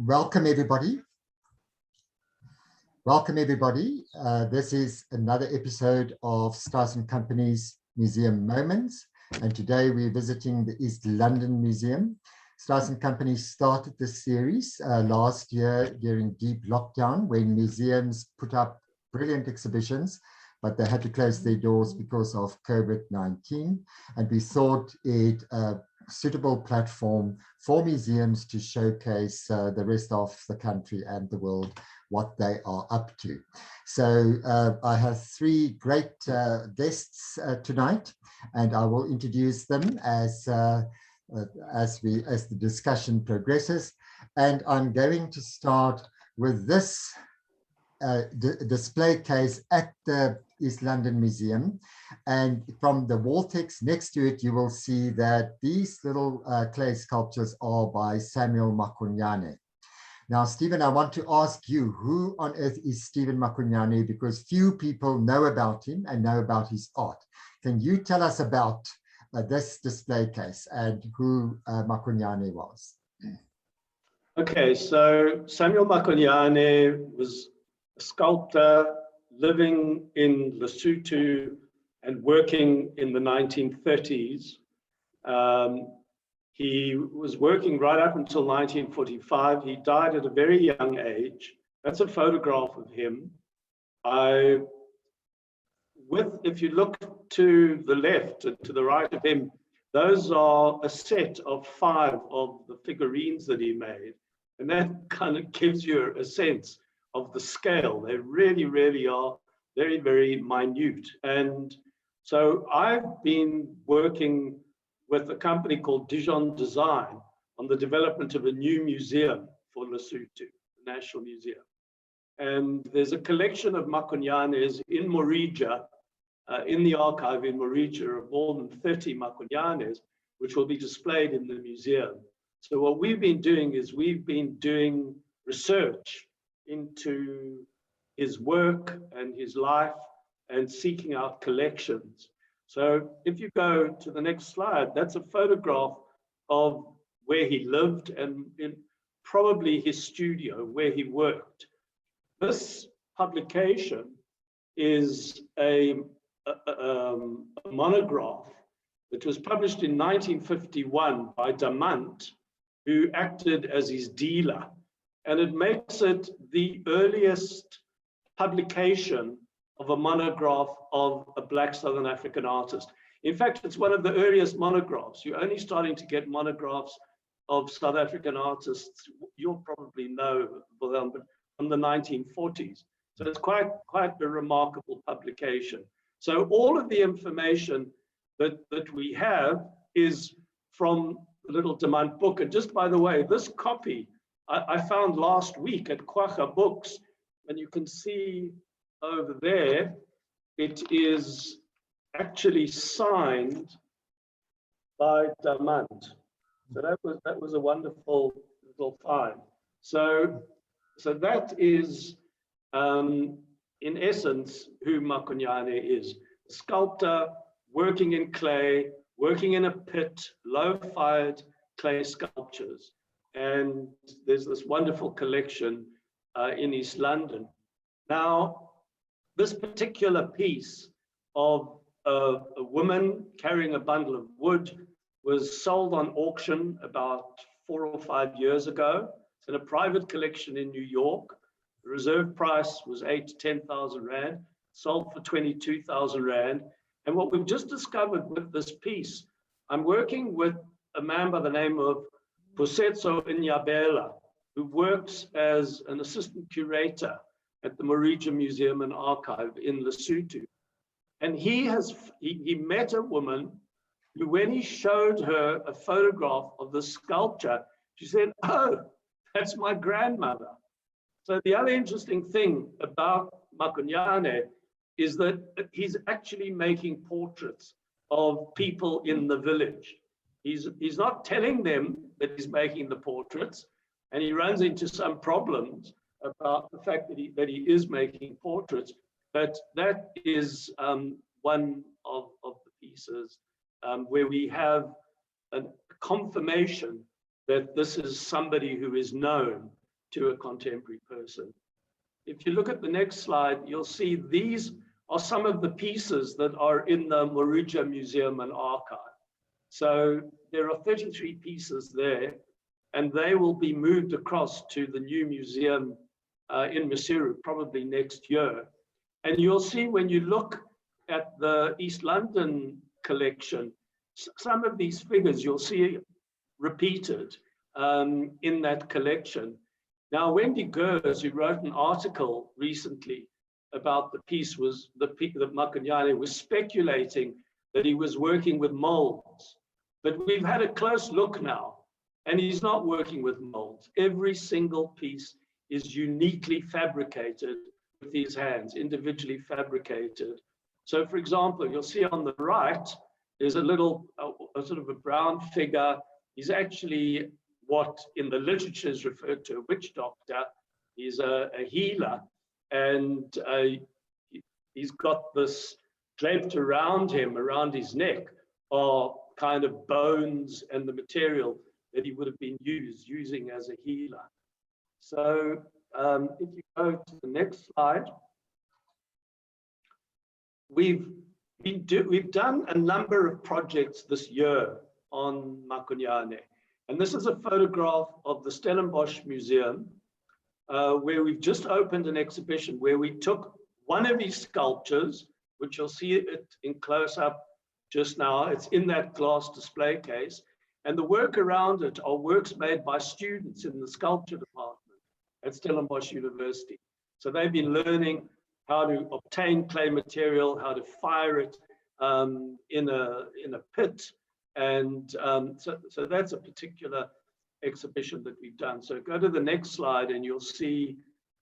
Welcome, everybody. Welcome, everybody. This is another episode of Strauss Company's Museum Moments. And today we're visiting the East London Museum. Strauss Company started this series last year during deep lockdown when museums put up brilliant exhibitions, but they had to close their doors because of COVID-19. And we thought it a suitable platform for museums to showcase the rest of the country and the world what they are up to. So I have three great guests tonight, and I will introduce them as the discussion progresses. And I'm going to start with this display case at the East London Museum, and from the wall text next to it you will see that these little clay sculptures are by Samuel Marconian. Now, Stephen, I want to ask you, who on earth is Stephen Marconian? Because few people know about him and know about his art. Can you tell us about this display case and who Marconian was? Okay, so Samuel Marconian was a sculptor living in Lesotho and working in the 1930s. He was working right up until 1945. He died at a very young age. That's a photograph of him. If you look to the left and to the right of him, those are a set of 5 of the figurines that he made. And that kind of gives you a sense of the scale. They really, really are very, very minute. And so I've been working with a company called Dijon Design on the development of a new museum for Lesotho, the National Museum. And there's a collection of Marconianes in Morija, in the archive in Morija, of more than 30 Marconianes, which will be displayed in the museum. So what we've been doing is we've been doing research into his work and his life and seeking out collections. So if you go to the next slide, that's a photograph of where he lived and in probably his studio where he worked. This publication is a monograph that was published in 1951 by Damant, who acted as his dealer. And it makes it the earliest publication of a monograph of a Black Southern African artist. In fact, it's one of the earliest monographs. You're only starting to get monographs of South African artists. You'll probably know, Wilhelm, but from the 1940s. So it's quite a remarkable publication. So all of the information that we have is from the little Damant book. And just by the way, this copy I found last week at Quagga Books, and you can see over there, it is actually signed by Damant. So that was a wonderful little find. So that is, in essence, who Marconian is. A sculptor working in clay, working in a pit, low-fired clay sculptures. And there's this wonderful collection in East London. Now, this particular piece of a woman carrying a bundle of wood was sold on auction about 4 or 5 years ago. It's in a private collection in New York. The reserve price was 8,000 to 10,000 Rand, sold for 22,000 Rand. And what we've just discovered with this piece, I'm working with a man by the name of Pusetso Inyabela, who works as an assistant curator at the Morija Museum and Archive in Lesotho. And he met a woman who, when he showed her a photograph of the sculpture, she said, "Oh, that's my grandmother." So the other interesting thing about Marconian is that he's actually making portraits of people in the village. He's not telling them that he's making the portraits, and he runs into some problems about the fact that he is making portraits, but that is one of the pieces where we have a confirmation that this is somebody who is known to a contemporary person. If you look at the next slide, you'll see these are some of the pieces that are in the Maropa Museum and Archive. So there are 33 pieces there, and they will be moved across to the new museum in Maseru probably next year. And you'll see when you look at the East London collection, some of these figures you'll see repeated in that collection. Now, Wendy Gers, who wrote an article recently about the piece, that Marconian was speculating that he was working with molds. But we've had a close look now, and he's not working with molds. Every single piece is uniquely fabricated with these hands, individually fabricated. So, for example, you'll see on the right, there's a little, a sort of a brown figure. He's actually what in the literature is referred to a witch doctor. He's a healer, and he's got this draped around him, around his neck, are kind of bones and the material that he would have been using as a healer. So if you go to the next slide, we've done a number of projects this year on Marconian. And this is a photograph of the Stellenbosch Museum, where we've just opened an exhibition where we took one of his sculptures, which you'll see it in close-up just now. It's in that glass display case. And the work around it are works made by students in the sculpture department at Stellenbosch University. So they've been learning how to obtain clay material, how to fire it in a pit. And so that's a particular exhibition that we've done. So go to the next slide and you'll see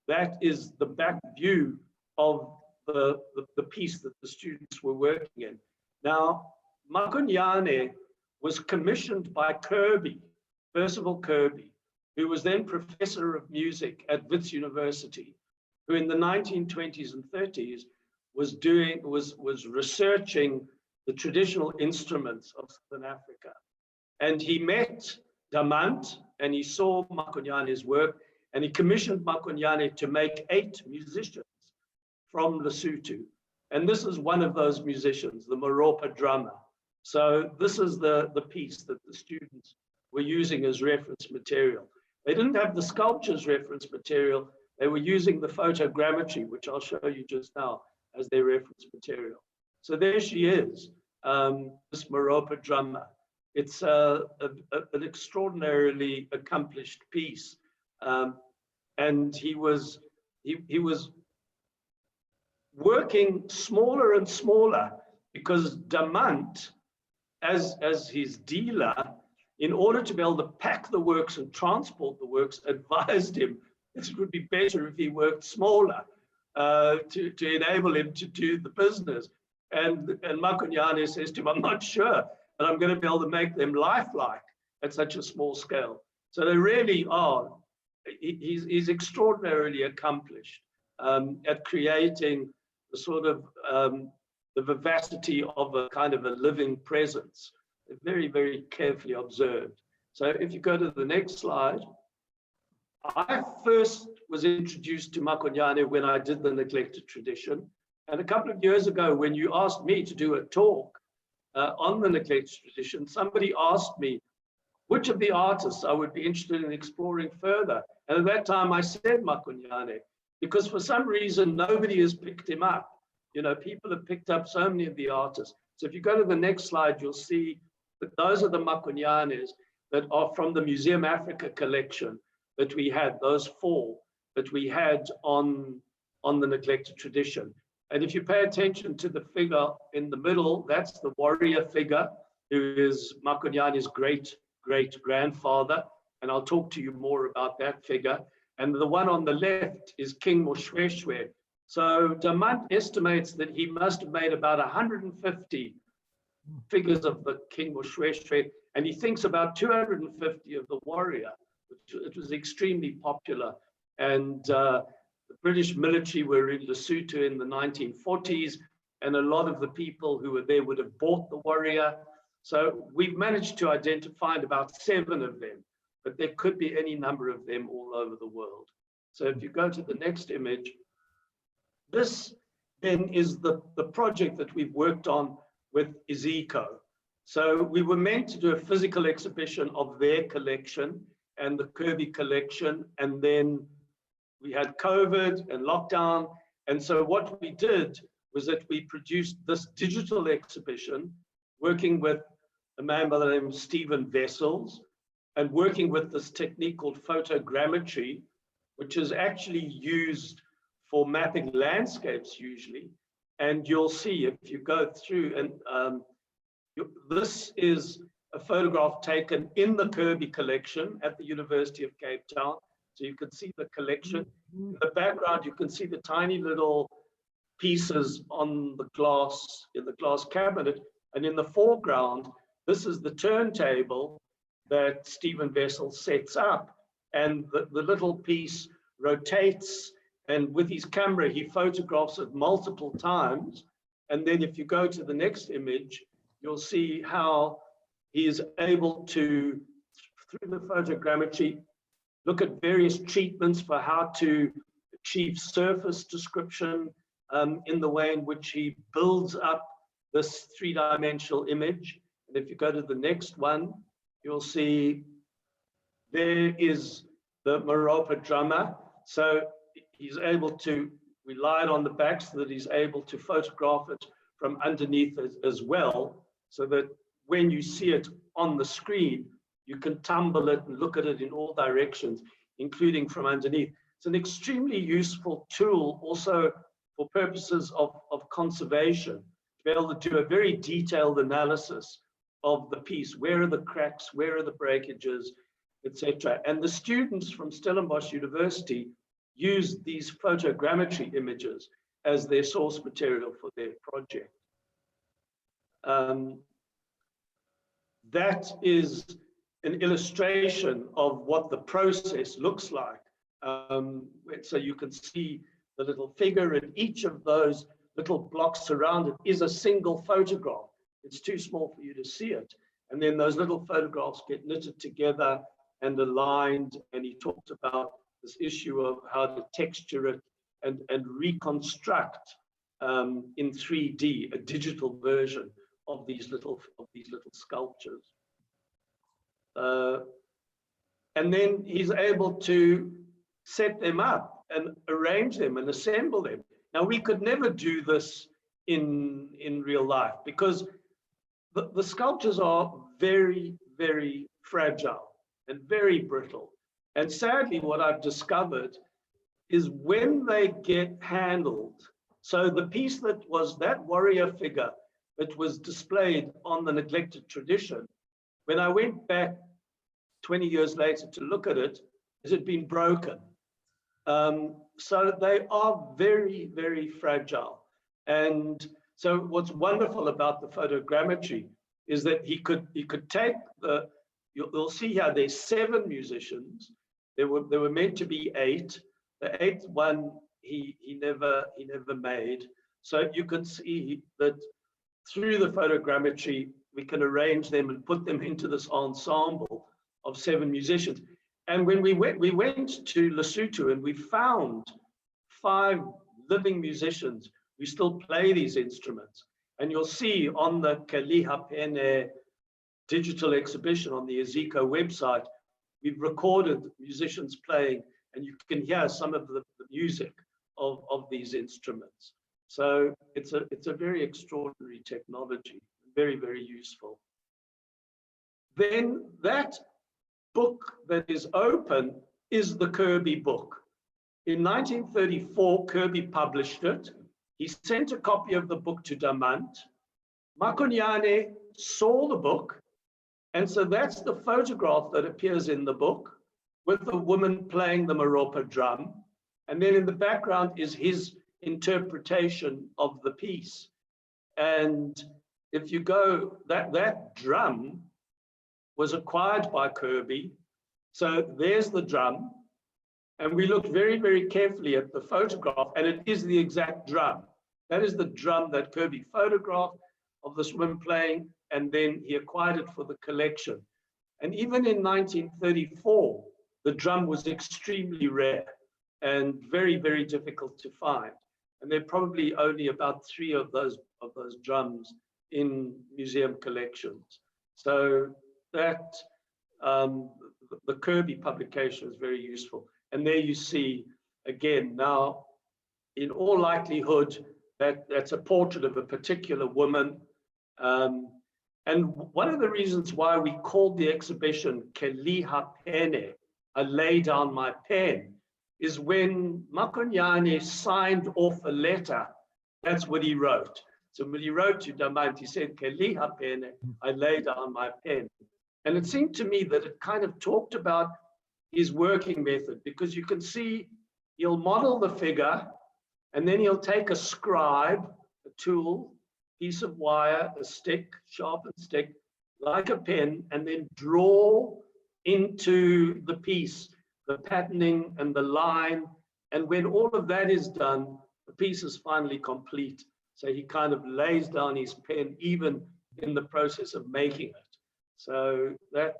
that is the back view of the piece that the students were working in. Now, Marconian was commissioned by Kirby, Percival Kirby, who was then professor of music at Wits University, who in the 1920s and 30s was researching the traditional instruments of Southern Africa. And he met Damant and he saw Marconian's work, and he commissioned Marconian to make 8 musicians from Lesotho. And this is one of those musicians, the Maropa Drummer. So this is the piece that the students were using as reference material. They didn't have the sculpture's reference material. They were using the photogrammetry, which I'll show you just now, as their reference material. So there she is, this Maropa Drummer. It's an extraordinarily accomplished piece. And he was working smaller and smaller because Damant, as his dealer, in order to be able to pack the works and transport the works, advised him that it would be better if he worked smaller to enable him to do the business. And Marconian says to him, I'm not sure, but I'm going to be able to make them lifelike at such a small scale. So they really are. He's extraordinarily accomplished at creating the sort of the vivacity of a kind of a living presence, very, very carefully observed. So if you go to the next slide, I first was introduced to Marconian when I did the Neglected Tradition. And a couple of years ago, when you asked me to do a talk on the Neglected Tradition, somebody asked me which of the artists I would be interested in exploring further. And at that time I said Marconian, because for some reason, nobody has picked him up. You know, people have picked up so many of the artists. So if you go to the next slide, you'll see that those are the Marconianes that are from the Museum Africa collection that we had, those 4 that we had on the Neglected Tradition. And if you pay attention to the figure in the middle, that's the warrior figure, who is Marconian's great-great-grandfather. And I'll talk to you more about that figure. And the one on the left is King Moshoeshoe. So Damant estimates that he must have made about 150 figures of the King Moshoeshoe, and he thinks about 250 of the warrior, which it was extremely popular. And the British military were in Lesotho in the 1940s, and a lot of the people who were there would have bought the warrior. So we've managed to identify about 7 of them. but there could be any number of them all over the world. So if you go to the next image, this then is the project that we've worked on with Iziko. So we were meant to do a physical exhibition of their collection and the Kirby Collection, and then we had COVID and lockdown. And so what we did was that we produced this digital exhibition, working with a man by the name of Stephen Vessels, and working with this technique called photogrammetry, which is actually used for mapping landscapes usually. And you'll see if you go through, and this is a photograph taken in the Kirby Collection at the University of Cape Town. So you can see the collection. In the background, you can see the tiny little pieces on the glass, in the glass cabinet. And in the foreground, this is the turntable that Stephen Vessel sets up. And the little piece rotates, and with his camera, he photographs it multiple times. And then if you go to the next image, you'll see how he is able to, through the photogrammetry, look at various treatments for how to achieve surface description in the way in which he builds up this three-dimensional image. And if you go to the next one, you'll see there is the Maropa Drummer. So he's able to rely on the back so that he's able to photograph it from underneath as well, so that when you see it on the screen, you can tumble it and look at it in all directions, including from underneath. It's an extremely useful tool also for purposes of conservation, to be able to do a very detailed analysis of the piece. Where are the cracks? Where are the breakages, etc.? And the students from Stellenbosch University use these photogrammetry images as their source material for their project. That is an illustration of what the process looks like. So you can see the little figure, and each of those little blocks around it is a single photograph. It's too small for you to see it. And then those little photographs get knitted together and aligned. And he talked about this issue of how to texture it and reconstruct in 3D a digital version of these little sculptures. And then he's able to set them up and arrange them and assemble them. Now, we could never do this in real life because the sculptures are very, very fragile and very brittle. And sadly, what I've discovered is when they get handled, so the piece that was that warrior figure that was displayed on the neglected tradition, when I went back 20 years later to look at it, it had been broken. So they are very, very fragile. And so what's wonderful about the photogrammetry is that he could take you'll see here there's 7 musicians. There were meant to be 8. The 8th one he never made. So you can see that through the photogrammetry we can arrange them and put them into this ensemble of 7 musicians. And when we went to Lesotho and we found 5 living musicians who still play these instruments. And you'll see on the Ke Liha Pene digital exhibition on the Iziko website, we've recorded musicians playing, and you can hear some of the music of these instruments. So it's a very extraordinary technology, very, very useful. Then that book that is open is the Kirby book. In 1934, Kirby published it. He sent a copy of the book to Damant. Marconian saw the book, and so that's the photograph that appears in the book with the woman playing the Maropa drum. And then in the background is his interpretation of the piece. And if you go, that drum was acquired by Kirby. So there's the drum. And we looked very, very carefully at the photograph, and it is the exact drum. That is the drum that Kirby photographed of this woman playing, and then he acquired it for the collection. And even in 1934, the drum was extremely rare and very, very difficult to find. And there are probably only about 3 of those drums in museum collections. So that the Kirby publication is very useful. And there you see, again, now, in all likelihood, that's a portrait of a particular woman. And one of the reasons why we called the exhibition Ke Liha Pene, I lay down my pen, is when Marconian signed off a letter, that's what he wrote. So when he wrote to Damant, he said, Ke Liha Pene, I lay down my pen. And it seemed to me that it kind of talked about his working method, because you can see he'll model the figure, and then he'll take a scribe, a tool, piece of wire, a stick, sharpened stick, like a pen, and then draw into the piece, the patterning and the line. And when all of that is done, the piece is finally complete. So he kind of lays down his pen even in the process of making it. So that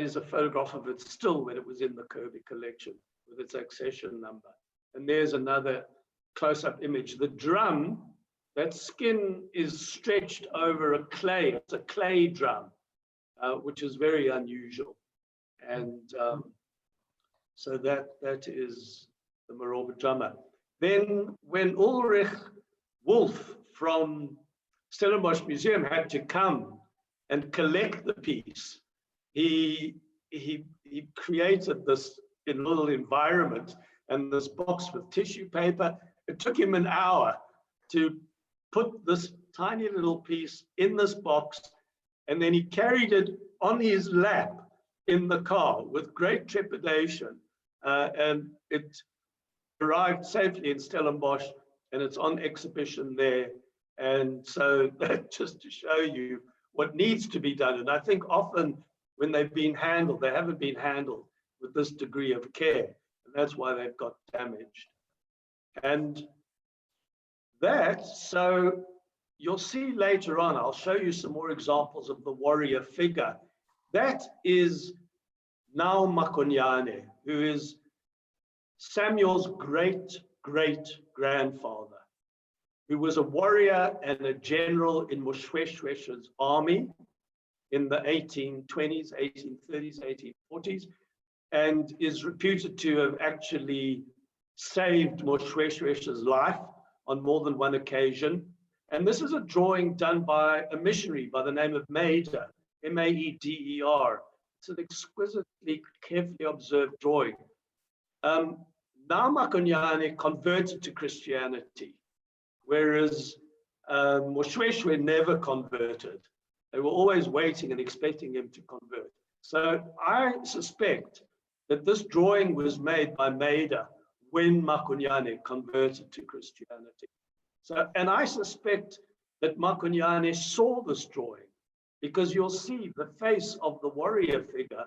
is a photograph of it still when it was in the Kirby collection with its accession number. And there's another close-up image. The drum, that skin is stretched over a clay. It's a clay drum, which is very unusual. And so that is the Maropa Drummer. Then when Ulrich Wolf from Stellenbosch Museum had to come and collect the piece, he created this little environment and this box with tissue paper. It took him an hour to put this tiny little piece in this box, and then he carried it on his lap in the car with great trepidation, and it arrived safely in Stellenbosch, and it's on exhibition there. And so that just to show you what needs to be done. And I think often when they've been handled, they haven't been handled with this degree of care, and that's why they've got damaged. And so you'll see later on, I'll show you some more examples of the warrior figure. That is now Marconian, who is Samuel's great-great-grandfather, who was a warrior and a general in Moshoeshoe's army in the 1820s, 1830s, 1840s, and is reputed to have actually saved Moshoeshoe's life on more than one occasion. And this is a drawing done by a missionary by the name of Maeder, M-A-E-D-E-R. It's an exquisitely carefully observed drawing. Now Marconian converted to Christianity, whereas Moshoeshoe never converted. They were always waiting and expecting him to convert. So I suspect that this drawing was made by Maeder when Marconian converted to Christianity. So, and I suspect that Marconian saw this drawing, because you'll see the face of the warrior figure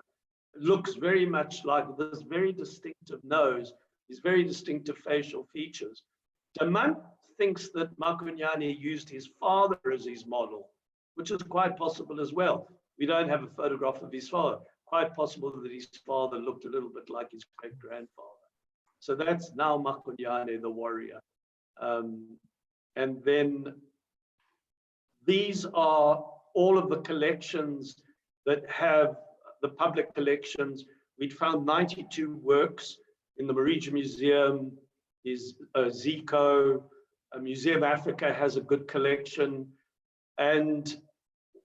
looks very much like this very distinctive nose, these very distinctive facial features. Damant thinks that Marconian used his father as his model, which is quite possible as well. We don't have a photograph of his father. Quite possible that his father looked a little bit like his great-grandfather. So that's now Marconian, the warrior. And then these are all of the collections that have the public collections. We'd found 92 works in the Marija Museum, Iziko, Museum Africa has a good collection. And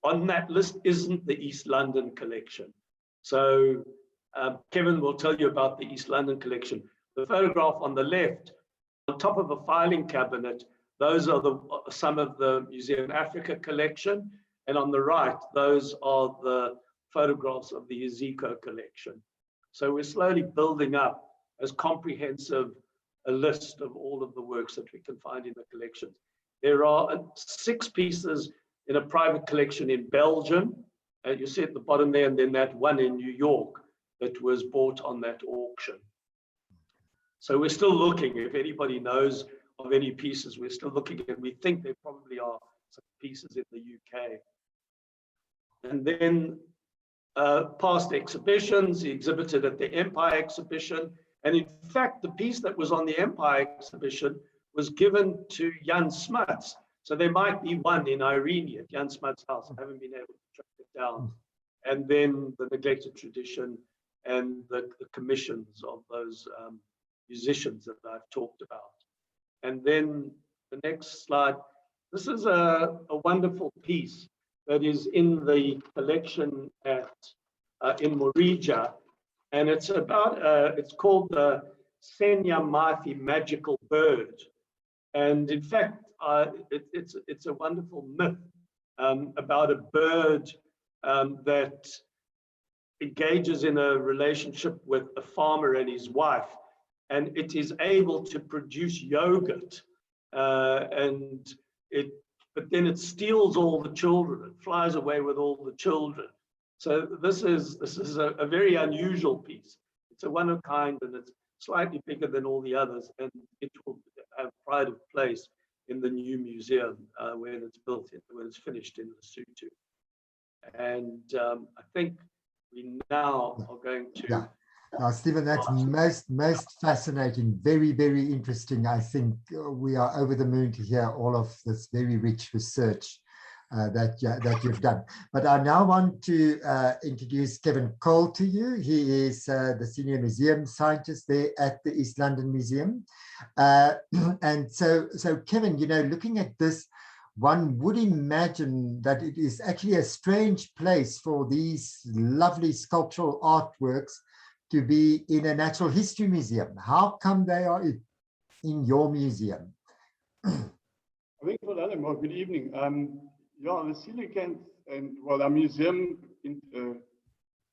on that list isn't the East London collection. So Kevin will tell you about the East London collection. The photograph on the left, on top of a filing cabinet, those are some of the Museum Africa collection. And on the right, those are the photographs of the Iziko collection. So we're slowly building up as comprehensive a list of all of the works that we can find in the collections. There are 6 pieces in a private collection in Belgium, and you see at the bottom there, and then that one in New York that was bought on that auction. So we're still looking. If anybody knows of any pieces, we're still looking, and we think there probably are some pieces in the UK. And then past exhibitions. He exhibited at the Empire exhibition. And in fact, the piece that was on the Empire exhibition was given to Jan Smuts. So there might be one in Irene at Jan Smuts' house. I haven't been able to track it down. And then the neglected tradition and the commissions of those musicians that I've talked about. And then the next slide. This is a wonderful piece that is in the collection at in Morija, and it's about it's called the Senya Mafi magical bird, and in fact it's a wonderful myth about a bird that engages in a relationship with a farmer and his wife, and it is able to produce yogurt, but then it steals all the children. It flies away with all the children. So this is a very unusual piece. It's a one of kind, and it's slightly bigger than all the others, and it will have pride of place in the new museum when it's built, when it's finished in Lesotho. And I think we now are going to. Yeah. Stephen, that's most fascinating, very, very interesting. I think we are over the moon to hear all of this very rich research that you've done. But I now want to introduce Kevin Cole to you. He is the senior museum scientist there at the East London Museum. And so Kevin, you know, looking at this, one would imagine that it is actually a strange place for these lovely sculptural artworks to be in a natural history museum. How come they are in your museum? I think for that, well, good evening. Yeah, the coelacanth, and well, our museum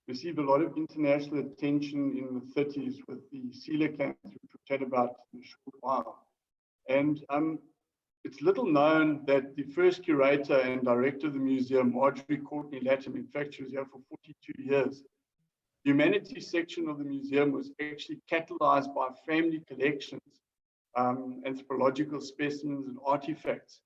received a lot of international attention in the 30s with the coelacanth, which we'll chat about in a short while. And it's little known that the first curator and director of the museum, Marjorie Courtney Latham, in fact, she was here for 42 years. The humanities section of the museum was actually catalyzed by family collections, anthropological specimens and artifacts,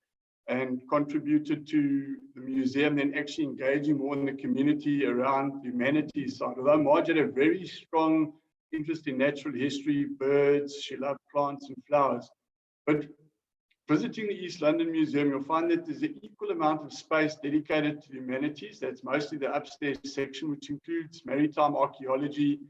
and contributed to the museum then actually engaging more in the community around the humanities side. Although Marge had a very strong interest in natural history, birds, she loved plants and flowers. But visiting the East London Museum, you'll find that there's an equal amount of space dedicated to the humanities. That's mostly the upstairs section, which includes maritime archaeology,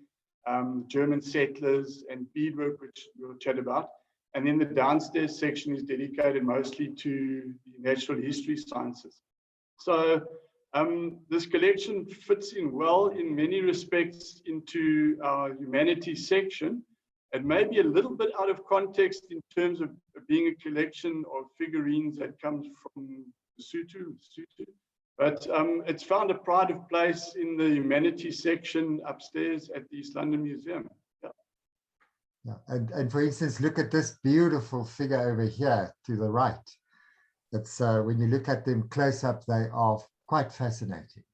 German settlers, and beadwork, which we'll chat about. And then the downstairs section is dedicated mostly to the natural history sciences. So this collection fits in well in many respects into our humanities section. It may be a little bit out of context in terms of being a collection of figurines that comes from Lesotho, but it's found a pride of place in the humanities section upstairs at the East London Museum. Yeah. Yeah. And for instance, look at this beautiful figure over here to the right. It's when you look at them close up, they are quite fascinating.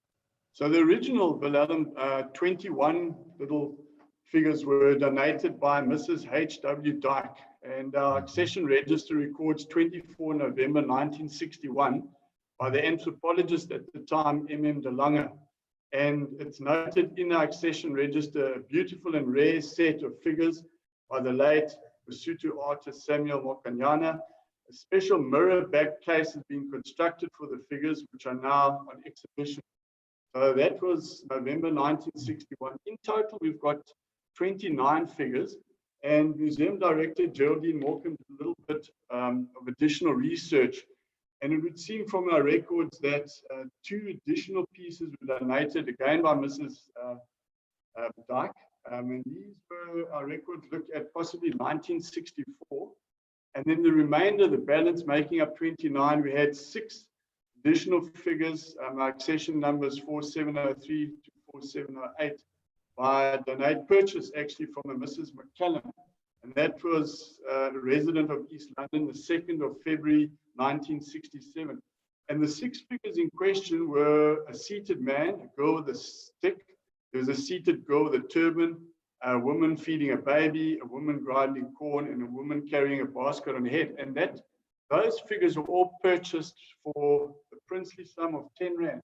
So the original Wilhelm 21 little figures were donated by Mrs. H.W. Dyke, and our accession register records 24 November 1961 by the anthropologist at the time, M.M. de Lange. And it's noted in our accession register a beautiful and rare set of figures by the late Lesotho artist Samuel Mokanyana. A special mirror back case has been constructed for the figures, which are now on exhibition. So that was November 1961. In total, we've got 29 figures, and Museum Director Geraldine Morecambe did a little bit of additional research, and it would seem from our records that 2 additional pieces were donated again by Mrs. Dyke, and these were, our records look at possibly 1964, and then the remainder, the balance making up 29, we had 6 additional figures, our accession numbers 4703 to 4708. By donate purchase actually from a Mrs. McCallum, and that was a resident of East London, the 2nd of February 1967. And the 6 figures in question were a seated man, a girl with a stick, there was a seated girl with a turban, a woman feeding a baby, a woman grinding corn, and a woman carrying a basket on her head. And those figures were all purchased for the princely sum of 10 Rand.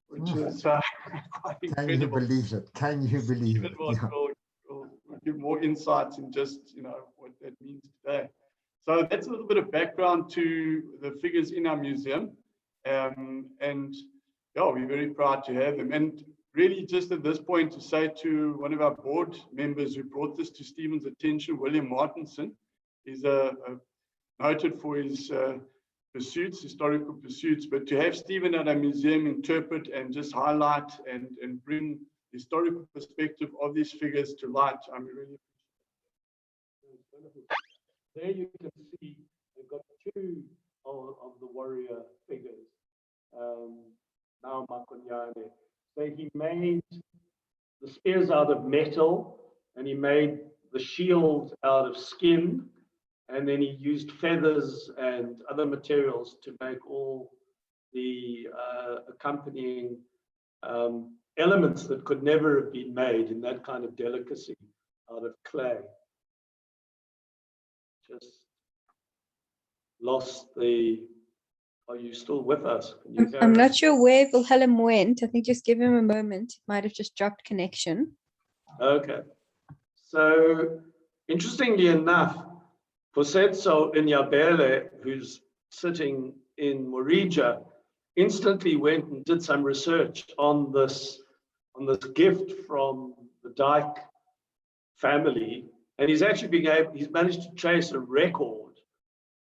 which is quite Can you incredible. believe it? Can you believe Even it? what Yeah. will give more insights in just what that means today. So that's a little bit of background to the figures in our museum, and yeah, we're very proud to have them. And really, just at this point, to say to one of our board members who brought this to Stephen's attention, William Martinson, is noted for his pursuits, historical pursuits, but to have Stephen at a museum interpret and just highlight and bring the historical perspective of these figures to light, I'm really appreciative. There you can see they've got two of the warrior figures. Now Marconian. So he made the spears out of metal, and he made the shield out of skin, and then he used feathers and other materials to make all the accompanying elements that could never have been made in that kind of delicacy out of clay. Just lost the. Are you still with us? Can you hear I'm us? not sure where Wilhelm went. I think just give him a moment. It might have just dropped connection. Okay. So, interestingly enough, Posetso Inyabele, who's sitting in Morija, instantly went and did some research on this gift from the Dyke family, and he's actually he's managed to trace a record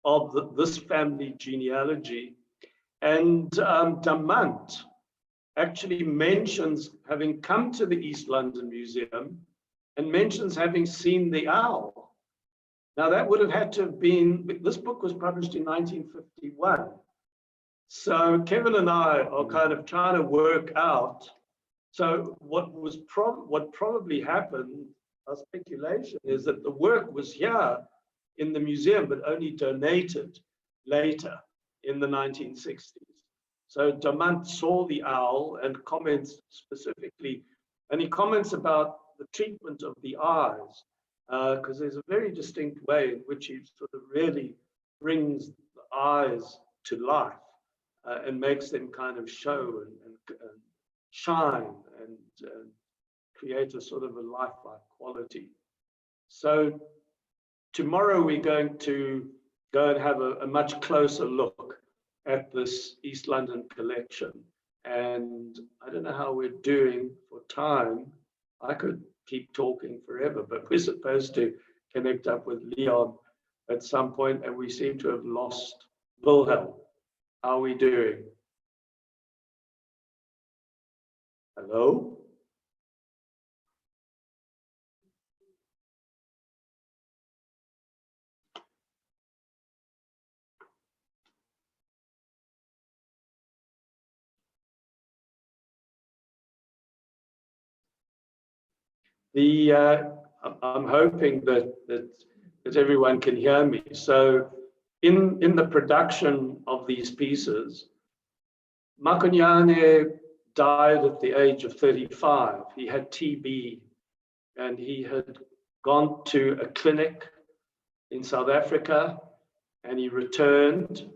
of this family genealogy. And Damant actually mentions having come to the East London Museum and mentions having seen the owl. Now that would have had to have been, this book was published in 1951. So Kevin and I are kind of trying to work out. So what probably happened, our speculation is that the work was here in the museum, but only donated later in the 1960s. So Damant saw the owl and comments specifically, and he comments about the treatment of the eyes, because there's a very distinct way in which he sort of really brings the eyes to life and makes them kind of show and shine and create a sort of a lifelike quality. So tomorrow we're going to go and have a much closer look at this East London collection. And I don't know how we're doing for time. I could keep talking forever, but we're supposed to connect up with Leon at some point, and we seem to have lost Wilhelm. How are we doing? Hello? I'm hoping that everyone can hear me. So in the production of these pieces, Marconian died at the age of 35. He had TB, and he had gone to a clinic in South Africa, and he returned,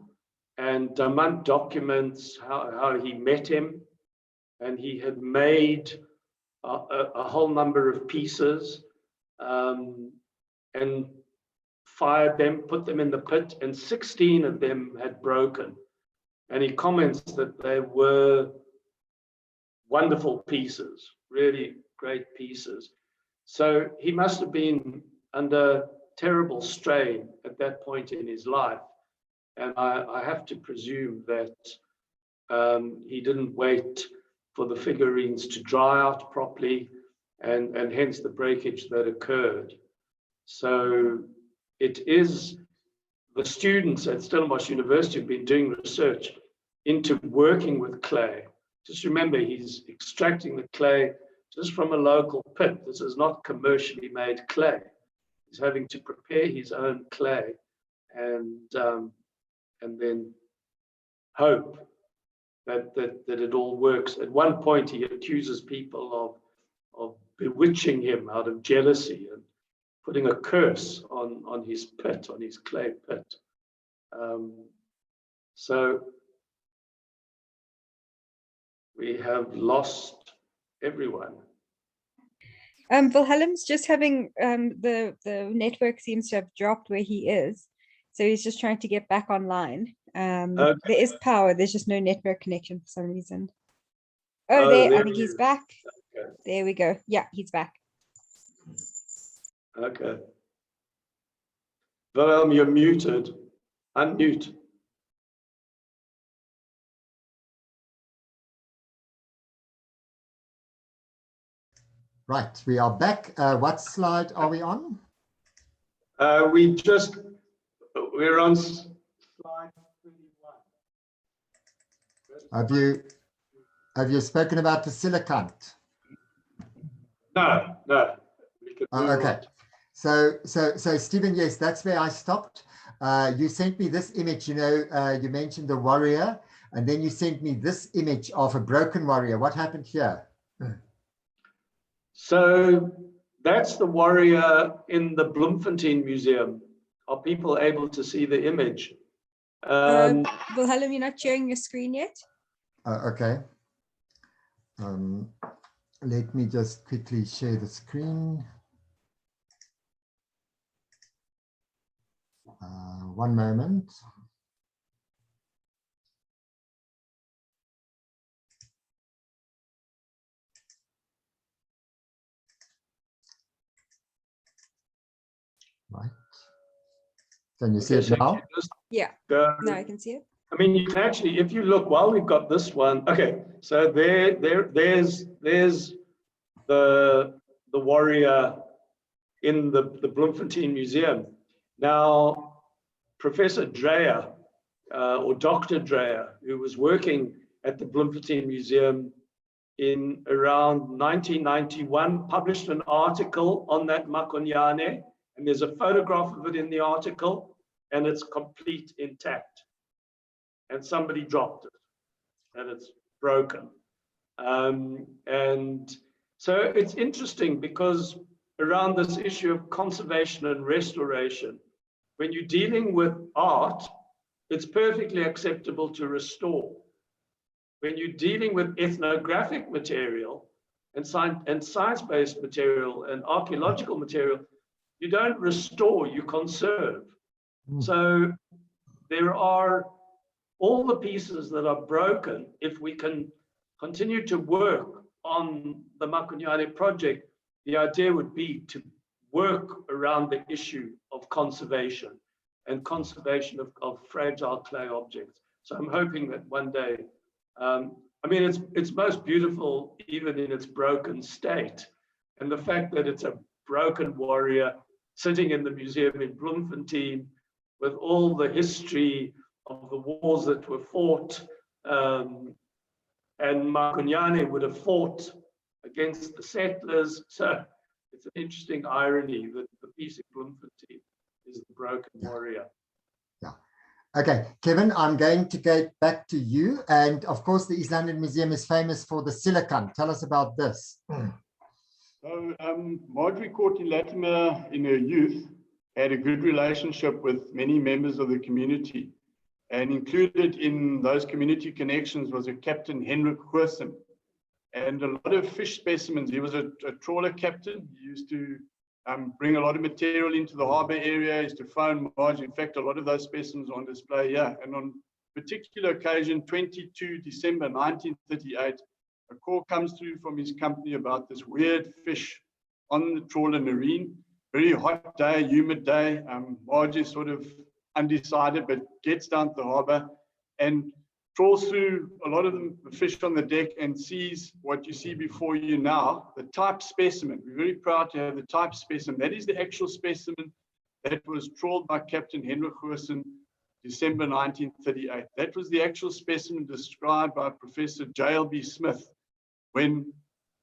and Damant documents how he met him, and he had made a whole number of pieces and fired them, put them in the pit, and 16 of them had broken. And he comments that they were wonderful pieces, really great pieces. So he must have been under terrible strain at that point in his life. And I have to presume that he didn't wait for the figurines to dry out properly, and hence the breakage that occurred. So it is the students at Stellenbosch University have been doing research into working with clay. Just remember, he's extracting the clay just from a local pit. This is not commercially made clay. He's having to prepare his own clay and then hope that it all works. At one point, he accuses people of bewitching him out of jealousy and putting a curse on his pit, on his clay pit. So We have lost everyone. Wilhelm's just having the network seems to have dropped where he is, so he's just trying to get back online. Okay. There is power, there's just no network connection for some reason. Oh, There, I there think he he's is. back. Okay. There we go. Yeah, he's back. Okay. Wilhelm, you're muted. Unmute. Right, we are back. What slide are we on? We're on slide 21. Have you spoken about the silicant? No. We can move Okay. on. So Stephen, yes, that's where I stopped. You sent me this image, you mentioned the warrior, and then you sent me this image of a broken warrior. What happened here? So that's the warrior in the Bloemfontein Museum. Are people able to see the image? Wilhelm, you're not sharing your screen yet? Okay. Let me just quickly share the screen. One moment. Right. Can you see it now? Yeah. No, I can see it. I mean, you can actually, if you look, while we've got this one, okay, so there's the warrior in the Bloemfontein Museum. Now, Professor Dreyer, or Dr. Dreyer, who was working at the Bloemfontein Museum in around 1991, published an article on that Marconian, and there's a photograph of it in the article, and it's complete intact. And somebody dropped it, and it's broken. And so it's interesting because around this issue of conservation and restoration, when you're dealing with art, it's perfectly acceptable to restore. When you're dealing with ethnographic material and science-based material and archaeological material, you don't restore, you conserve. So there are all the pieces that are broken. If we can continue to work on the Marconian project, the idea would be to work around the issue of conservation and conservation of fragile clay objects. So I'm hoping that one day, I mean, it's most beautiful even in its broken state. And the fact that it's a broken warrior sitting in the museum in Bloemfontein with all the history of the wars that were fought, and Marconian would have fought against the settlers. So it's an interesting irony that the piece in Bloemfontein is the broken warrior. Yeah. Okay, Kevin, I'm going to go back to you. And of course, the East London Museum is famous for the silicon. Tell us about this. So Marjorie Courtney Latimer in her youth had a good relationship with many members of the community. And included in those community connections was a Captain Hendrik Goosen. And a lot of fish specimens. He was a trawler captain. He used to bring a lot of material into the harbor area. He used to phone Marge. In fact, a lot of those specimens are on display here. And on a particular occasion, 22 December 1938, a call comes through from his company about this weird fish on the trawler Nareen. Very hot day, humid day. Marge is sort of undecided, but gets down to the harbor and trawls through a lot of the fish on the deck and sees what you see before you now, the type specimen. We're very proud to have the type specimen. That is the actual specimen that was trawled by Captain Hendrik Goosen, December 1938. That was the actual specimen described by Professor J.L.B. Smith when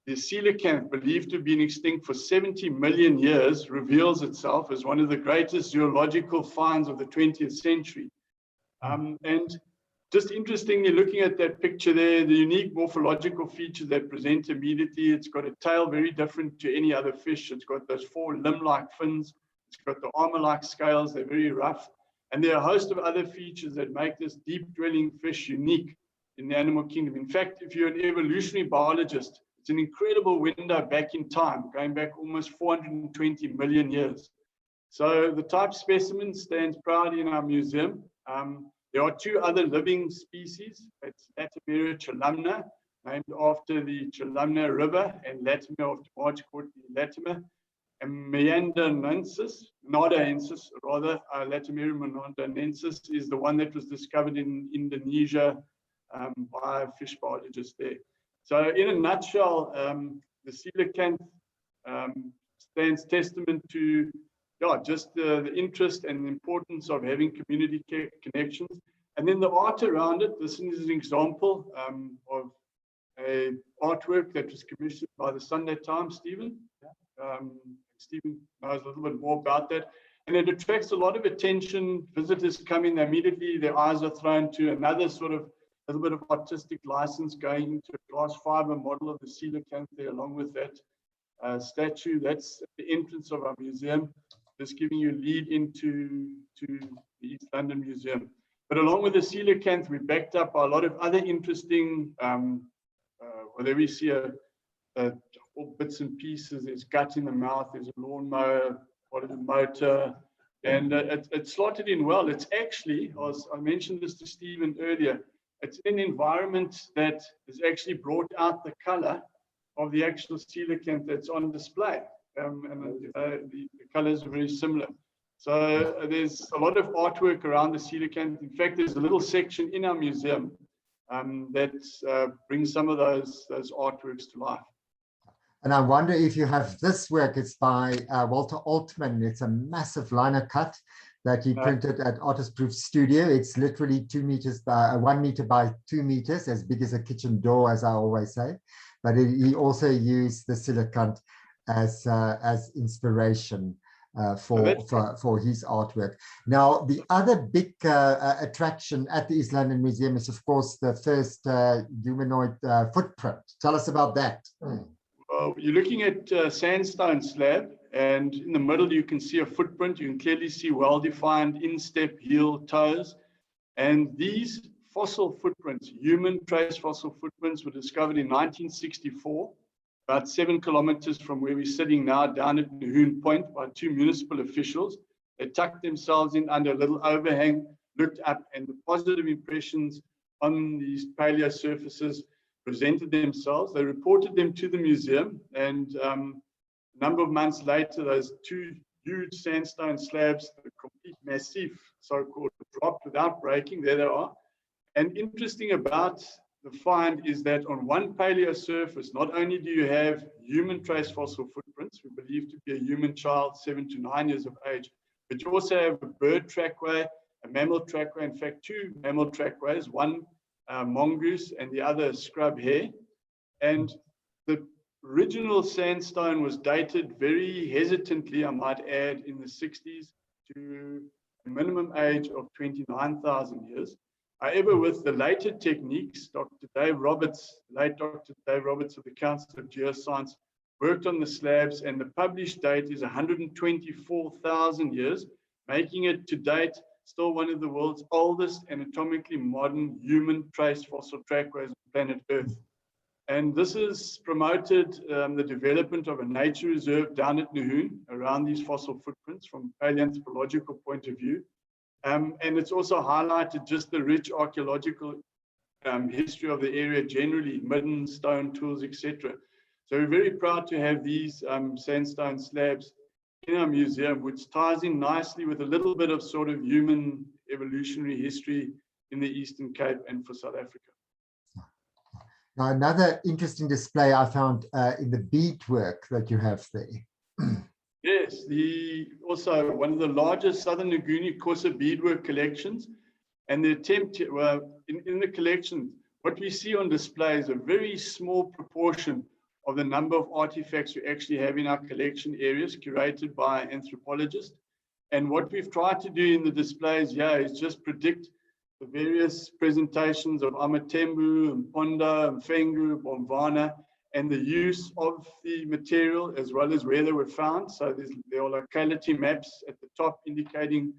the coelacanth, believed to have been extinct for 70 million years, reveals itself as one of the greatest zoological finds of the 20th century. And just interestingly, looking at that picture there, the unique morphological features that present immediately, it's got a tail very different to any other fish. It's got those 4 limb-like fins. It's got the armor-like scales. They're very rough. And there are a host of other features that make this deep-dwelling fish unique in the animal kingdom. In fact, if you're an evolutionary biologist, it's an incredible window back in time, going back almost 420 million years. So the type specimen stands proudly in our museum. There are two other living species. It's Latimer chalumna, named after the Chalumna River, and Latimer after March Courtney Latimer. And Meandernensis, Nadaensis, rather, Latimer Meandernensis is the one that was discovered in Indonesia by a fish biologist there. So in a nutshell, the coelacanth stands testament to just the interest and the importance of having community connections. And then the art around it, this is an example of a artwork that was commissioned by the Sunday Times, Stephen. Stephen knows a little bit more about that. And it attracts a lot of attention. Visitors come in, immediately their eyes are thrown to another sort of little bit of artistic license going into a glass fiber model of the coelacanth there, along with that statue. That's at the entrance of our museum, just giving you a lead into the East London Museum. But along with the coelacanth, we backed up by a lot of other interesting, whether we see all bits and pieces. There's gut in the mouth, there's a lawnmower, part of the motor, and it slotted in well. It's actually, I mentioned this to Stephen earlier, it's an environment that has actually brought out the color of the actual coelacanth that's on display. And the colors are very similar. So there's a lot of artwork around the coelacanth. In fact, there's a little section in our museum that brings some of those artworks to life. And I wonder if you have this work. It's by Walter Altman. It's a massive liner cut that he printed at Artist Proof Studio. It's literally 2 meters by 1 meter by 2 meters, as big as a kitchen door, as I always say. But he also used the coelacanth as inspiration for his artwork. Now, the other big attraction at the East London Museum is, of course, the first humanoid footprint. Tell us about that. You're looking at a sandstone slab, and in the middle you can see a footprint. You can clearly see well-defined instep, heel, toes. And these fossil footprints, human trace fossil footprints, were discovered in 1964, about 7 kilometers from where we're sitting now, down at Nahoon Point, by 2 municipal officials. They tucked themselves in under a little overhang, looked up, and the positive impressions on these paleo surfaces presented themselves. They reported them to the museum, and a number of months later, those 2 huge sandstone slabs, the complete massif, so-called, dropped without breaking. There they are. And interesting about the find is that on one paleo surface, not only do you have human trace fossil footprints, we believe to be a human child 7 to 9 years of age, but you also have a bird trackway, a mammal trackway, in fact, 2 mammal trackways, one mongoose and the other scrub hare. And the original sandstone was dated very hesitantly, I might add, in the 60s to a minimum age of 29,000 years. However, with the later techniques, Dr. Dave Roberts, late Dr. Dave Roberts of the Council of Geoscience, worked on the slabs, and the published date is 124,000 years, making it to date still one of the world's oldest anatomically modern human trace fossil trackways on planet Earth. And this has promoted the development of a nature reserve down at Nahoon around these fossil footprints from a paleoanthropological point of view. And it's also highlighted just the rich archaeological history of the area generally, midden, stone tools, etc. So we're very proud to have these sandstone slabs in our museum, which ties in nicely with a little bit of sort of human evolutionary history in the Eastern Cape and for South Africa. Now, another interesting display I found in the beadwork that you have there. Yes, also one of the largest Southern Nguni Xhosa beadwork collections. And the attempt in the collection, what we see on display is a very small proportion of the number of artifacts we actually have in our collection areas, curated by anthropologists. And what we've tried to do in the displays here is just predict the various presentations of Amatembu, and Pondo, and Fengu, Bombana, and the use of the material as well as where they were found. So there are locality maps at the top indicating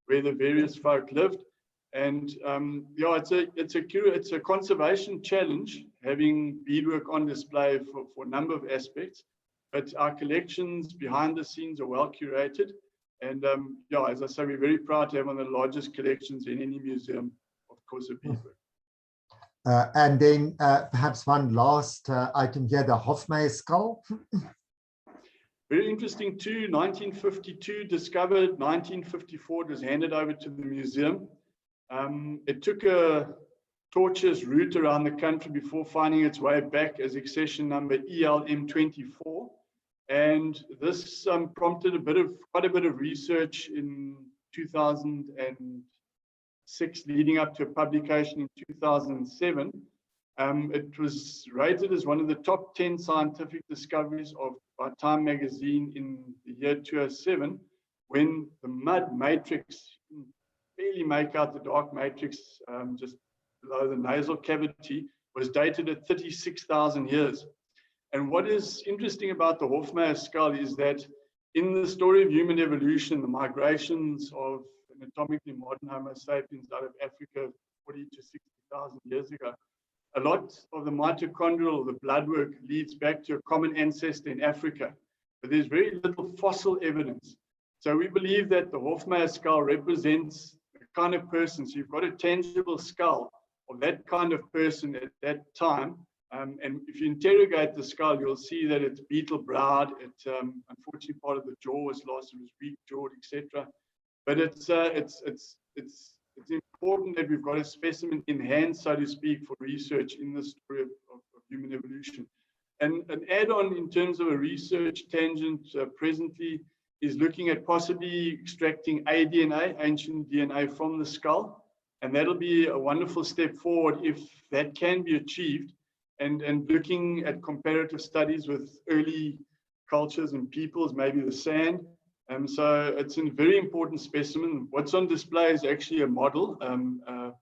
where the various folk lived. And yeah, it's a conservation challenge having beadwork on display for a number of aspects. But our collections behind the scenes are well curated. And yeah, as I say, we're very proud to have one of the largest collections in any museum, of course, of beadwork. And then perhaps one last item here, the Huffman Skull. Very interesting too, 1952 discovered, 1954 it was handed over to the museum. It took a tortuous route around the country before finding its way back as accession number ELM24. And this prompted quite a bit of research in 2006, leading up to a publication in 2007. It was rated as one of the top 10 scientific discoveries by Time magazine in the year 2007, when the mud matrix, barely make out the dark matrix just below the nasal cavity, was dated at 36,000 years. And what is interesting about the Huffman skull is that in the story of human evolution, the migrations of anatomically modern Homo sapiens out of Africa 40 to 60,000 years ago, a lot of the mitochondrial, the blood work, leads back to a common ancestor in Africa, but there's very little fossil evidence. So we believe that the Huffman skull represents a kind of person. So you've got a tangible skull of that kind of person at that time. And if you interrogate the skull, you'll see that it's beetle-browed. Unfortunately, part of the jaw was lost. It was weak-jawed, etc. But it's important that we've got a specimen in hand, so to speak, for research in the story of human evolution. And an add-on in terms of a research tangent presently is looking at possibly extracting aDNA, ancient DNA, from the skull. And that'll be a wonderful step forward if that can be achieved. And looking at comparative studies with early cultures and peoples, maybe the sand. So it's a very important specimen. What's on display is actually a model, a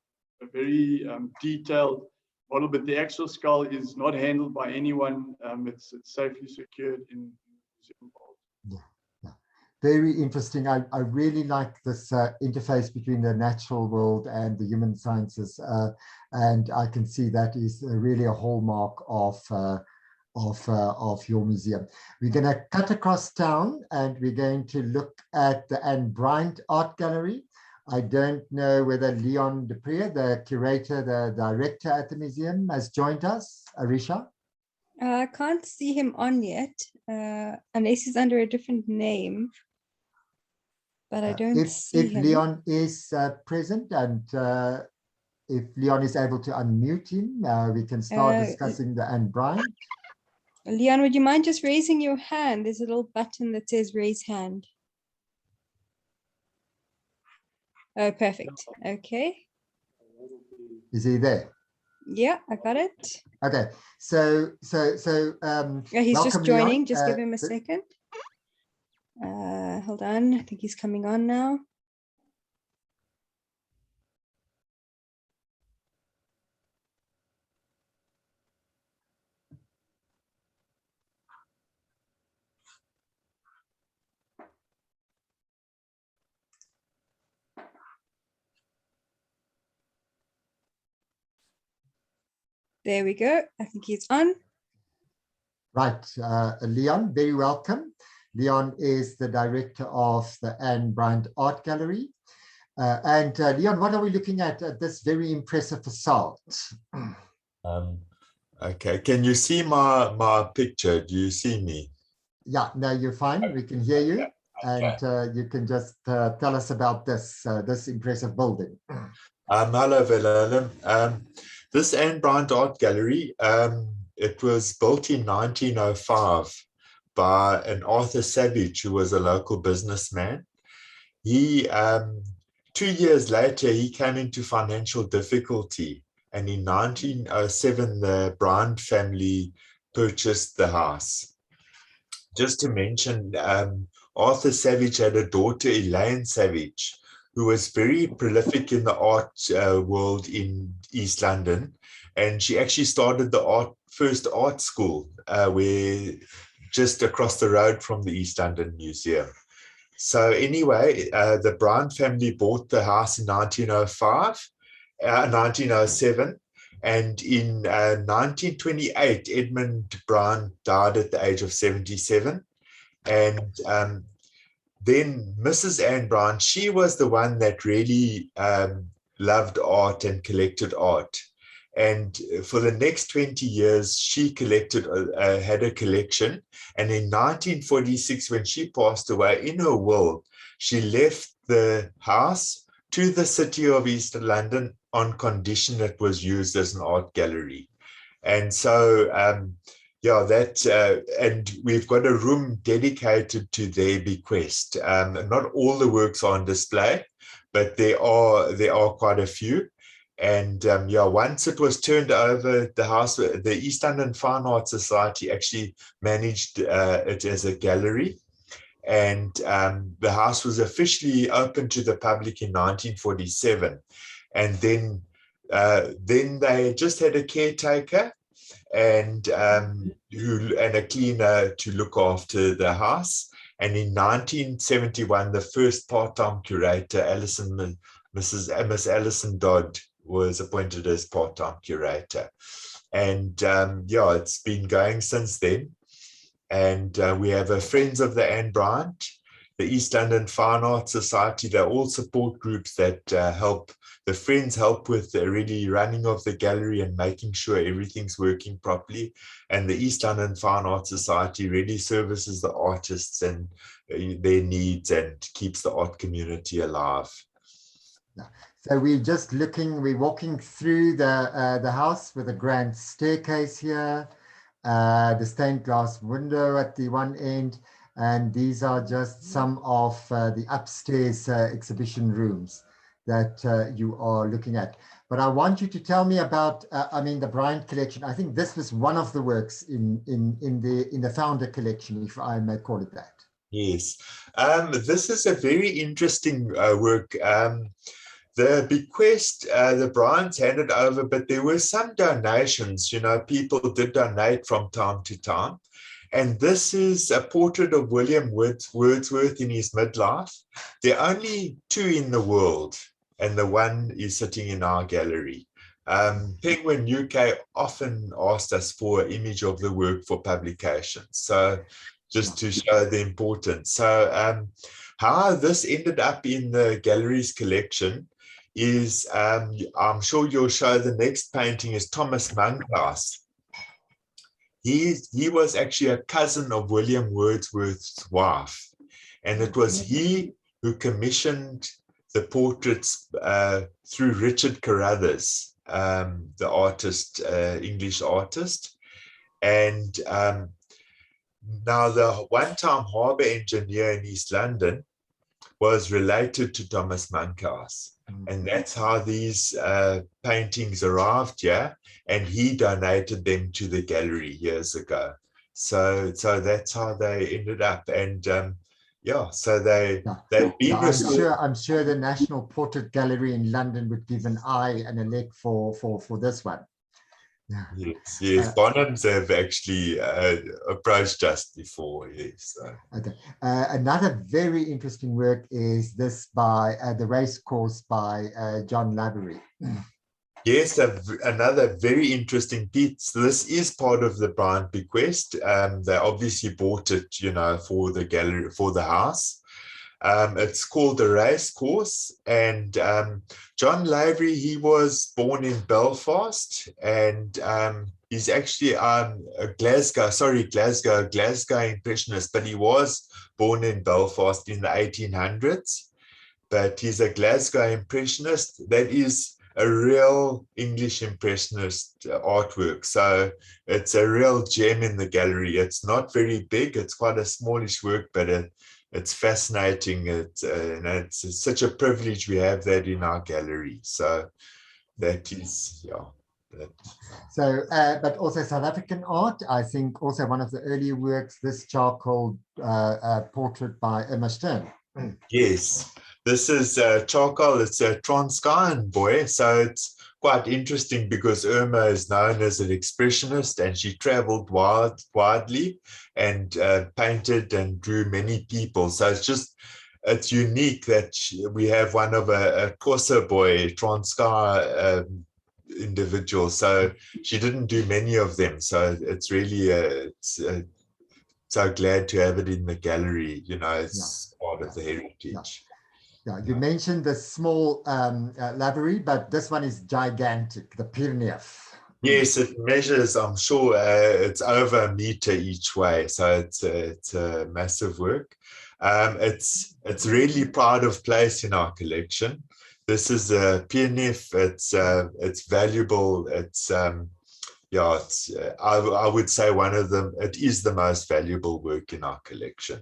very detailed model, but the actual skull is not handled by anyone. It's safely secured in the museum vault. Yeah. Very interesting. I really like this interface between the natural world and the human sciences. And I can see that is really a hallmark of your museum. We're going to cut across town and we're going to look at the Ann Bryant Art Gallery. I don't know whether Leon de Preez, the curator, the director at the museum, has joined us. Arisha? I can't see him on yet, unless he's under a different name. But I don't see him. If Leon is present and if Leon is able to unmute him, we can start discussing the Ann Bryant. Leon, would you mind just raising your hand? There's a little button that says raise hand. Oh, perfect. Okay. Is he there? Yeah, I got it. Okay. So yeah, he's just joining. Leon. Just give him a second. Hold on. I think he's coming on now. There we go. I think he's on. Right. Leon, very welcome. Leon is the director of the Ann Bryant Art Gallery. Leon, what are we looking at this very impressive facade? Okay, can you see my picture? Do you see me? Yeah, no, you're fine. We can hear you. Okay. And you can just tell us about this impressive building. Hello, Wilhelm. This Ann Bryant Art Gallery, it was built in 1905 by an Arthur Savage, who was a local businessman. He, 2 years later, he came into financial difficulty. And in 1907, the Bryant family purchased the house. Just to mention, Arthur Savage had a daughter, Elaine Savage, who was very prolific in the art world in East London. And she actually started the first art school, where just across the road from the East London Museum. So anyway, the Bryant family bought the house in 1907. And in 1928, Edmund Bryant died at the age of 77. And then Mrs. Ann Bryant, she was the one that really loved art and collected art. And for the next 20 years, she had a collection. And in 1946, when she passed away, in her will, she left the house to the city of East London on condition it was used as an art gallery. And so, and we've got a room dedicated to their bequest. Not all the works are on display, but there are quite a few. And once it was turned over, the house, the East London Fine Art Society actually managed it as a gallery. And the house was officially opened to the public in 1947. And then they just had a caretaker and a cleaner to look after the house. And in 1971, the first part-time curator, Miss Alison Dodd, was appointed as part-time curator. And it's been going since then. And we have a Friends of the Ann Bryant, the East London Fine Art Society. They're all support groups that help. The Friends help with the really running of the gallery and making sure everything's working properly. And the East London Fine Art Society really services the artists and their needs and keeps the art community alive. So we're just we're walking through the house with a grand staircase here, the stained glass window at the one end, and these are just some of the upstairs exhibition rooms that you are looking at. But I want you to tell me about, the Bryant collection. I think this was one of the works in the founder collection, if I may call it that. Yes, this is a very interesting work. The bequest, the Bryants handed over, but there were some donations. People did donate from time to time. And this is a portrait of William Wordsworth in his midlife. There are only two in the world, and the one is sitting in our gallery. Penguin UK often asked us for an image of the work for publication. So just to show the importance. So how this ended up in the gallery's collection is, I'm sure you'll show the next painting is Thomas Monkhouse. He was actually a cousin of William Wordsworth's wife. And it was he who commissioned the portraits through Richard Carruthers, the artist, English artist. And now the one-time harbour engineer in East London was related to Thomas Monkhouse. And that's how these paintings arrived here, and he donated them to the gallery years ago. So that's how they ended up. And so they've been I'm sure the National Portrait Gallery in London would give an eye and a leg for this one. Yeah. Yes. Bonhams have actually approached us before. Yes. Okay. Another very interesting work is this by The Race Course by John Lavery. Yes, another very interesting piece. This is part of the Bryant bequest. They obviously bought it, for the gallery, for the house. It's called The Race Course, and John Lavery, he was born in Belfast, and he's actually a Glasgow Impressionist, but he was born in Belfast in the 1800s. But he's a Glasgow Impressionist. That is a real English Impressionist artwork. So it's a real gem in the gallery. It's not very big. It's quite a smallish work, but it's fascinating. It's such a privilege we have that in our gallery. So that is, So, but also South African art, I think also one of the earlier works, this charcoal portrait by Emma Stern. Yes, this is charcoal. It's a Transkeian boy. So it's quite interesting because Irma is known as an expressionist, and she traveled widely and painted and drew many people. So it's just it's unique that we have one of a Xhosa boy, Transkei individual. So she didn't do many of them. So it's really so glad to have it in the gallery. You know, it's part of the heritage. Yeah, you mentioned the small Lavery, but this one is gigantic, the Pierneef. Yes, it measures, I'm sure, it's over a meter each way. So it's a massive work. It's really pride of place in our collection. This is a Pierneef. It's valuable. It's I would say one of them. It is the most valuable work in our collection.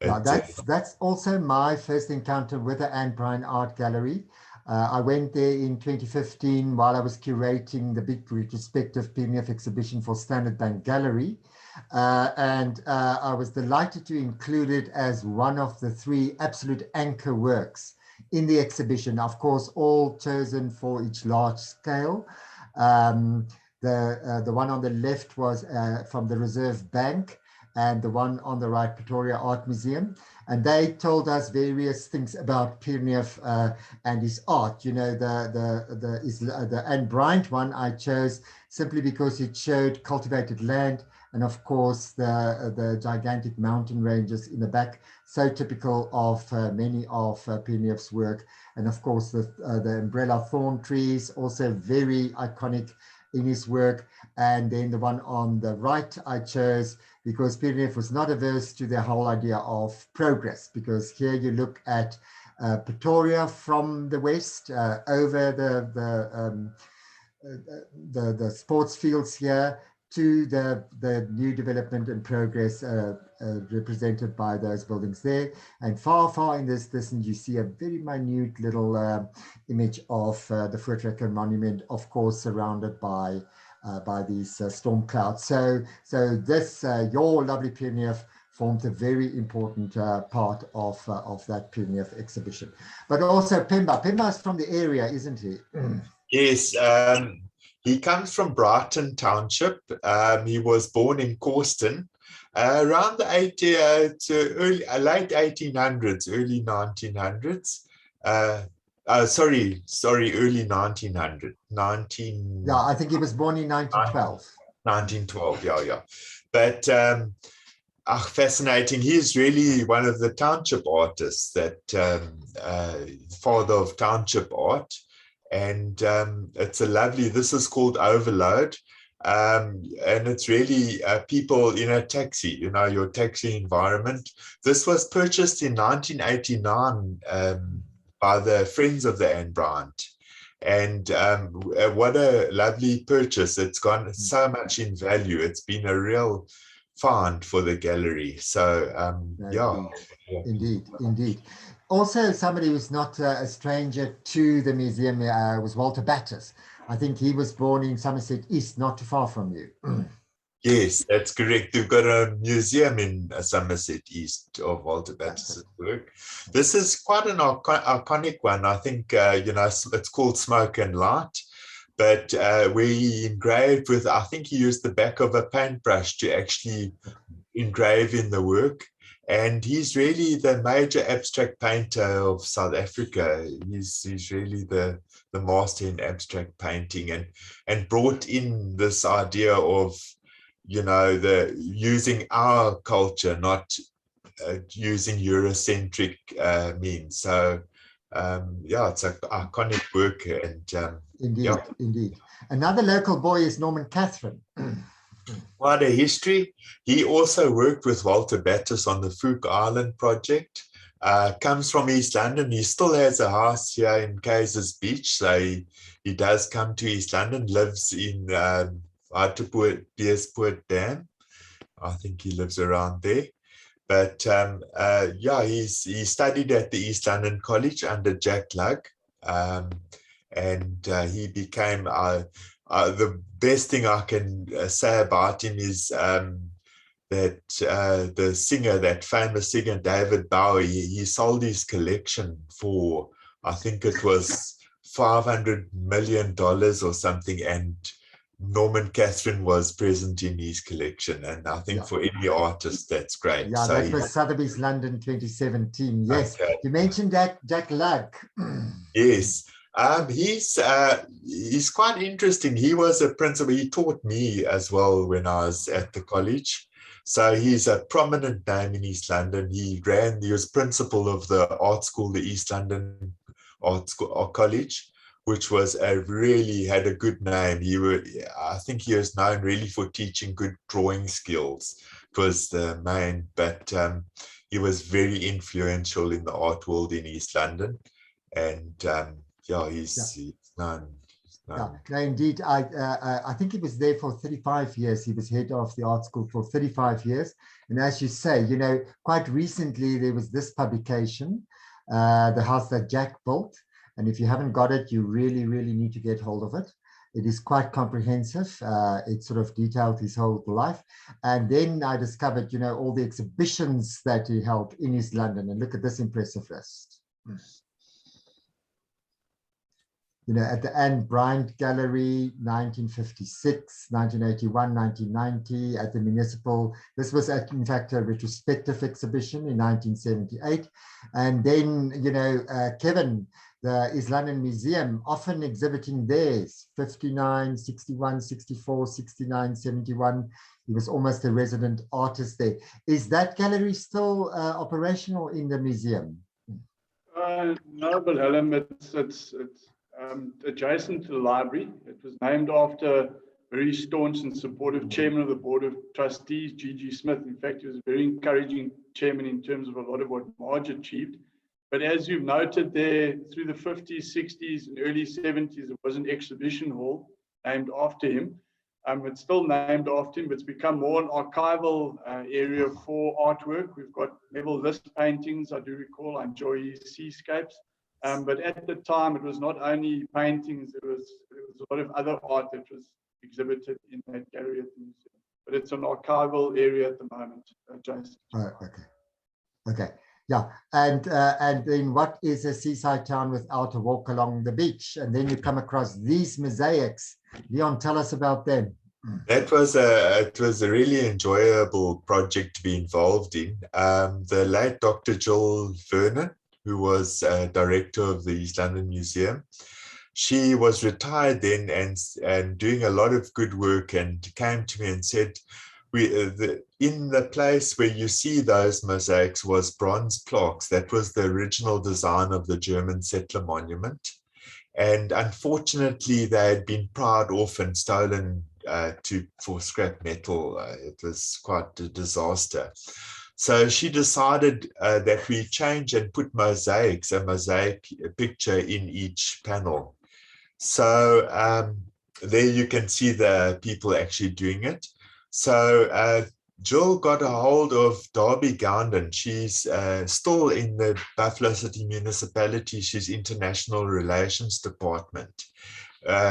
Yeah, that's also my first encounter with the Ann Bryant Art Gallery. I went there in 2015 while I was curating the big retrospective Pierneef exhibition for Standard Bank Gallery. And I was delighted to include it as one of the 3 absolute anchor works in the exhibition, of course, all chosen for each large scale. The one on the left was from the Reserve Bank, and the one on the right, Pretoria Art Museum. And they told us various things about Pierneef and his art. You know, the Ann Bryant one I chose simply because it showed cultivated land, and of course the gigantic mountain ranges in the back, so typical of many of Pierneef's work. And of course the umbrella thorn trees, also very iconic in his work. And then the one on the right I chose because Pierneef was not averse to the whole idea of progress, because here you look at Pretoria from the west over the sports fields here to the new development and progress represented by those buildings there. And far in this distance, you see a very minute little image of the Voortrekker Monument, of course, surrounded by these storm clouds. So this, your lovely Pierneef, formed a very important part of that Pierneef exhibition. But also Pemba. Pemba is from the area, isn't he? Yes, he comes from Brighton Township. He was born in Causton around the late 1800s, early 1900s. Early 1900. Yeah, I think he was born in 1912. 1912, yeah. But fascinating. He's really one of the township artists, that father of township art. And it's a lovely, this is called Overload. And it's really people in a taxi, you know, your taxi environment. This was purchased in 1989 by the friends of the Ann Bryant. And what a lovely purchase. It's gone so much in value. It's been a real find for the gallery. So, Indeed. Also, somebody who's not a stranger to the museum was Walter Battus. I think he was born in Somerset East, not too far from you. Yes, that's correct. We've got a museum in Somerset East of Walter Battus's work. This is quite an iconic one. I think, it's called Smoke and Light. But where he engraved with, I think he used the back of a paintbrush to actually engrave in the work. And he's really the major abstract painter of South Africa. He's really the master in abstract painting, and brought in this idea of, the using our culture, not using Eurocentric means. So it's an iconic work. And Indeed. Another local boy is Norman Catherine. Quite a history. He also worked with Walter Battus on the Fook Island project. Comes from East London. He still has a house here in Kaiser's Beach. So he does come to East London, lives in Beerspoort Dam. I think he lives around there. But he studied at the East London College under Jack Lugg. And he became the best thing I can say about him is that the singer, that famous singer David Bowie, he sold his collection for, I think it was $500 million or something, and Norman Catherine was present in his collection, and I think for any artist that's great. Yeah, So that was Sotheby's London 2017. Yes, okay. you mentioned that Jack Lugg. Yes, he's quite interesting. He was a principal. He taught me as well when I was at the college. So he's a prominent name in East London. He was principal of the art school, the East London Art College, which was really had a good name. I think he was known really for teaching good drawing skills. It was the main, but he was very influential in the art world in East London. And yeah, he's known. Yeah, no, indeed. I think he was there for 35 years. He was head of the art school for 35 years. And as you say, you know, quite recently there was this publication, The House That Jack Built. And if you haven't got it, you really, really need to get hold of it. It is quite comprehensive. It sort of detailed his whole life. And then I discovered, you know, all the exhibitions that he held in East London. And look at this impressive list. You know, at the Ann Bryant Gallery, 1956, 1981, 1990, at the Municipal. This was, in fact, a retrospective exhibition in 1978. And then, you know, Kevin, the East London Museum, often exhibiting theirs, 59, 61, 64, 69, 71. He was almost a resident artist there. Is that gallery still operational in the museum? No, Wilhelm, it's adjacent to the library. It was named after a very staunch and supportive chairman of the board of trustees, G.G. Smith. In fact, he was a very encouraging chairman in terms of a lot of what Marge achieved. But as you've noted there, through the 50s, 60s, and early 70s, it was an exhibition hall named after him. It's still named after him, but it's become more an archival area for artwork. We've got Neville List paintings, I do recall. I enjoy his seascapes. But at the time, it was not only paintings, there was a lot of other art that was exhibited in that gallery at the museum. But it's an archival area at the moment, Jason. Oh, okay. Yeah, and then what is a seaside town without a walk along the beach? And then you come across these mosaics. Leon, tell us about them. It was a really enjoyable project to be involved in. The late Dr. Jill Vernon, who was director of the East London Museum, she was retired then and doing a lot of good work, and came to me and said, in the place where you see those mosaics was bronze plaques. That was the original design of the German settler monument. And unfortunately, they had been pried off and stolen for scrap metal. It was quite a disaster. So she decided that we change and put mosaics, a mosaic picture in each panel. So there you can see the people actually doing it. So Jill got a hold of Darby Gounden. She's still in the Buffalo City Municipality. She's International Relations Department.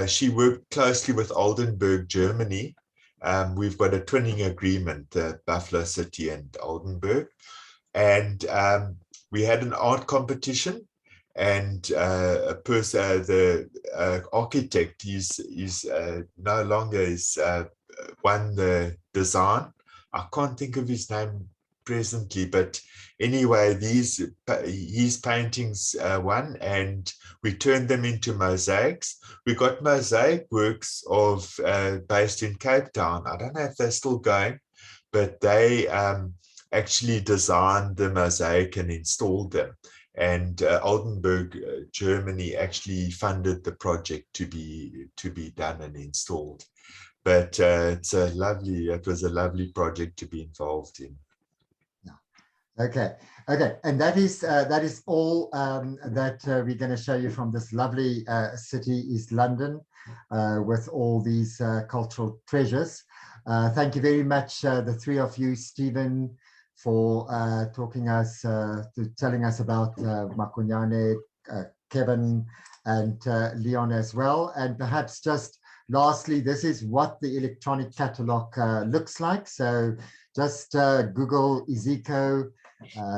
She worked closely with Oldenburg, Germany. We've got a twinning agreement, Buffalo City and Oldenburg. And we had an art competition, and the architect is no longer won the design. I can't think of his name presently, but anyway, his paintings won, and we turned them into mosaics. We got mosaic works based in Cape Town. I don't know if they're still going, but they actually designed the mosaic and installed them. And Oldenburg, Germany, actually funded the project to be done and installed. But it was a lovely project to be involved in. Yeah. Okay, and that is all that we're going to show you from this lovely city, East London, with all these cultural treasures. Thank you very much, the three of you, Stephen, for telling us about Marconian, Kevin, and Leon as well. And perhaps just lastly, this is what the electronic catalog looks like. So just Google Iziko,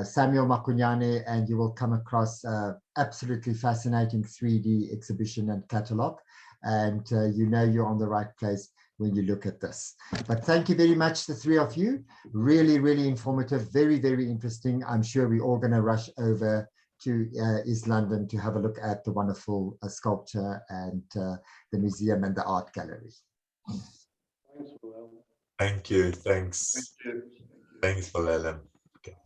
Samuel Marconian, and you will come across absolutely fascinating 3D exhibition and catalog. And you know you're on the right place. when you look at this. But thank you very much, the three of you. Really, really informative, very, very interesting. I'm sure we're all going to rush over to East London to have a look at the wonderful sculpture and the museum and the art gallery. Thanks, Wilhelm. Thank you. Thanks. Thank you. Thanks, Wilhelm. Okay.